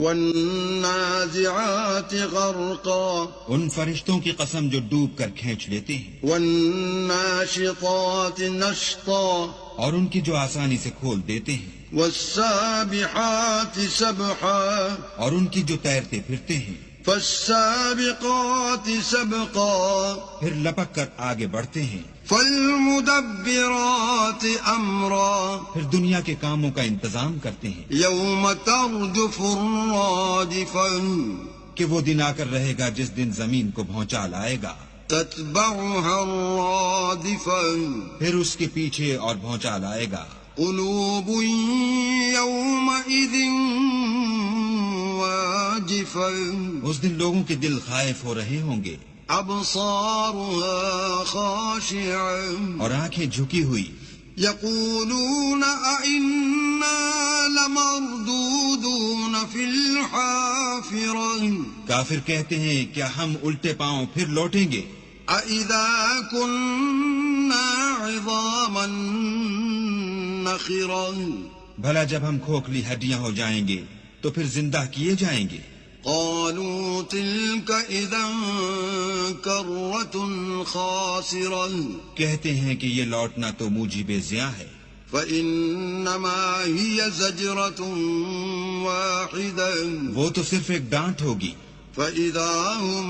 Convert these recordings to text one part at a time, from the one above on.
والنازعات غرقا ان فرشتوں کی قسم جو ڈوب کر کھینچ لیتے ہیں، والناشطات نشطا اور ان کی جو آسانی سے کھول دیتے ہیں، والسابحات سبحا اور ان کی جو تیرتے پھرتے ہیں، فالسابقات سبقا پھر لپک کر آگے بڑھتے ہیں، فالمدبرات امرا پھر دنیا کے کاموں کا انتظام کرتے ہیں، یوم ترجف الرادفا کہ وہ دن آ کر رہے گا جس دن زمین کو بھونچال آئے گا، تتبعها الرادفا پھر اس کے پیچھے اور بھونچال آئے گا، قلوب یومئذ واجفا اس دن لوگوں کے دل خائف ہو رہے ہوں گے، ابصارها خاشعا اور آنکھیں جھکی ہوئی، یقولون ائنا لمردودون فی الحافرہ کافر کہتے ہیں کیا ہم الٹے پاؤں پھر لوٹیں گے، اَإِذَا كُنَّا عِظَامًا نَخِرًا بھلا جب ہم کھوکھلی ہڈیاں ہو جائیں گے تو پھر زندہ کیے جائیں گے، قَالُوا تِلْكَ إِذًا كَرَّةٌ خَاسِرَةٌ کہتے ہیں کہ یہ لوٹنا تو موجب زیاں ہے، فَإِنَّمَا هِيَ زَجْرَةٌ وَاحِدَةٌ وہ تو صرف ایک ڈانٹ ہوگی، فَإِذَا هُمْ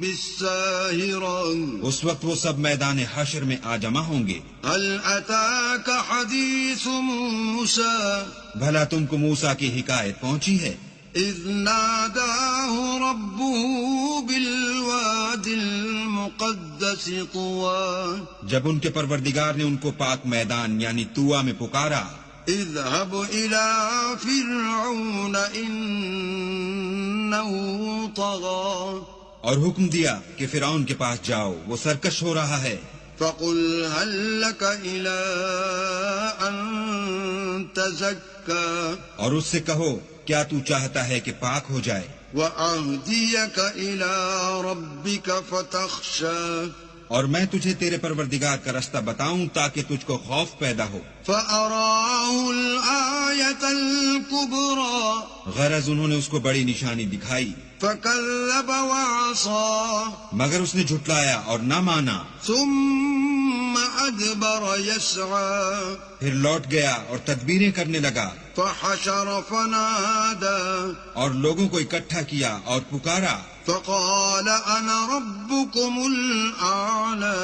بِالسَّاهِرَةِ اس وقت وہ سب میدان حشر میں آ جمع ہوں گے، هَلْ أَتَاكَ حَدِيثُ مُوسَىٰ بھلا تم کو موسیٰ کی حکایت پہنچی ہے، إِذْ نَادَاهُ رَبُّهُ بِالْوَادِ الْمُقَدَّسِ طُوًى جب ان کے پروردگار نے ان کو پاک میدان یعنی طویٰ میں پکارا، اذهب إلى فرعون إنه طغى اور حکم دیا کہ فرعون کے پاس جاؤ، وہ سرکش ہو رہا ہے، فقل هل لك إلى أن تزكى اور اس سے کہو کیا تو چاہتا ہے کہ پاک ہو جائے، وأهديك إلى ربك فتخشى اور میں تجھے تیرے پروردگار کا رستہ بتاؤں تاکہ تجھ کو خوف پیدا ہو، فأراه الآية الكبرى غرض انہوں نے اس کو بڑی نشانی دکھائی، فكذب وعصى مگر اس نے جھٹلایا اور نہ مانا، ثم أدبر يسعى پھر لوٹ گیا اور تدبیریں کرنے لگا، فحشر فنادى اور لوگوں کو اکٹھا کیا اور پکارا، فقال أنا ربكم الأعلى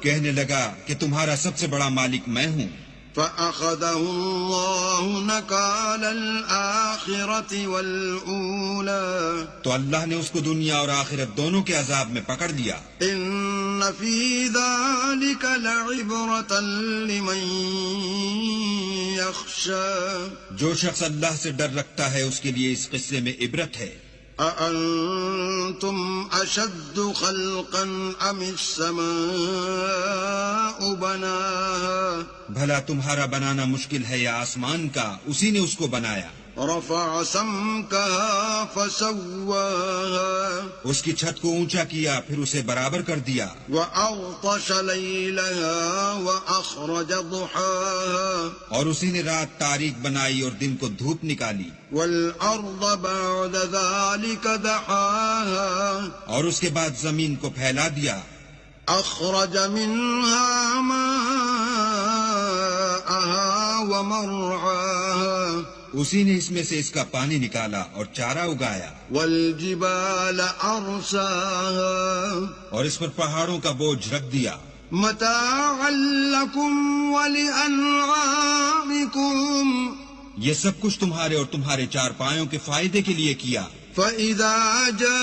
کہنے لگا کہ تمہارا سب سے بڑا مالک میں ہوں، فأخذه الله نكال الآخرة والأولى تو اللہ نے اس کو دنیا اور آخرت دونوں کے عذاب میں پکڑ لیا، إن في ذلك لعبرة لمن يخشى جو شخص اللہ سے ڈر رکھتا ہے اس کے لیے اس قصے میں عبرت ہے، أأنتم أشد خلقا أم السماء بناها بھلا تمہارا بنانا مشکل ہے یا آسمان کا، اسی نے اس کو بنایا، رفع سمكها فسواها اس کی چھت کو اونچا کیا پھر اسے برابر کر دیا، وأغطش ليلها وأخرج ضحاها اور اسی نے رات تاریک بنائی اور دن کو دھوپ نکالی، والأرض بعد ذلك دحاها اور اس کے بعد زمین کو پھیلا دیا، أخرج منها ماءها ومرعاها اسی نے اس میں سے اس کا پانی نکالا اور چارہ اگایا، والجبال أرساها اور اس پر پہاڑوں کا بوجھ رکھ دیا، متاعا لكم ولأنعامكم یہ سب کچھ تمہارے اور تمہارے چار پایوں کے فائدے کے لیے کیا، فإذا جاءت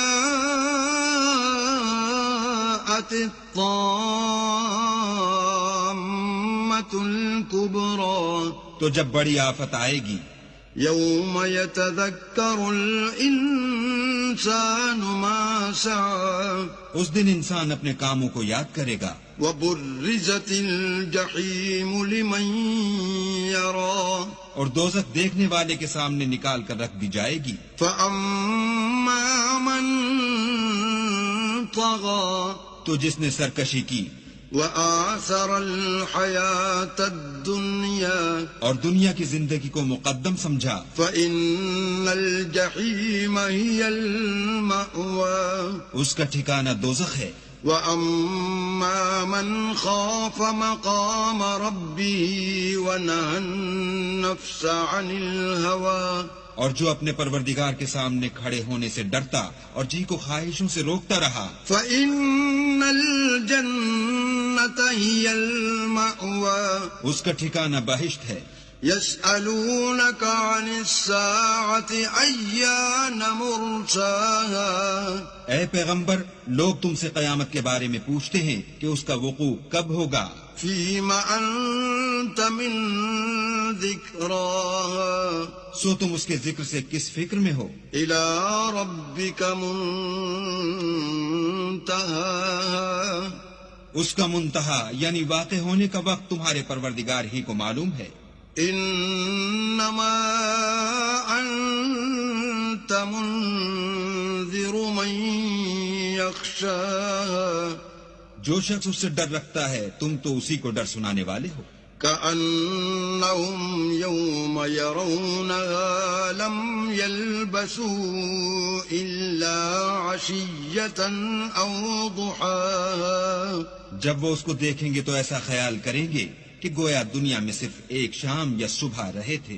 الطامة الكبرى تو جب بڑی آفت آئے گی، يوم يتذكر الإنسان ما سعى اس دن انسان اپنے کاموں کو یاد کرے گا، وبرزت الجحيم لمن يرى اور دوزخ دیکھنے والے کے سامنے نکال کر رکھ دی جائے گی، فأما من طغى تو جس نے سرکشی کی، وآثر الحياة الدنيا اور دنیا کی زندگی کو مقدم سمجھا فإن الجحيم هي المأوى اس کا ٹھکانہ دوزخ ہے. وأما من خاف مقام ربه ونهى النفس عن الهوى اور جو اپنے پروردگار کے سامنے کھڑے ہونے سے ڈرتا اور جی کو خواہشوں سے روکتا رہا فإن الجنة هي المأوى اس کا ٹھکانہ بہشت ہے. يسألونك عن الساعة أيان مرساها اے پیغمبر لوگ تم سے قیامت کے بارے میں پوچھتے ہیں کہ اس کا وقوع کب ہوگا. فيم أنت من ذكراها سو تم اس کے ذکر سے کس فکر میں ہو. إلى ربك منتهاها اس کا منتہا یعنی واقع ہونے کا وقت تمہارے پروردگار ہی کو معلوم ہے. انما انت منذر من يخشاها جو شخص اس سے ڈر رکھتا ہے تم تو اسی کو ڈر سنانے والے ہو. كأنهم يوم يرونها لم يلبثوا إلا عشية أو ضحاها جب وہ اس کو دیکھیں گے تو ایسا خیال کریں گے کہ گویا دنیا میں صرف ایک شام یا صبح رہے تھے.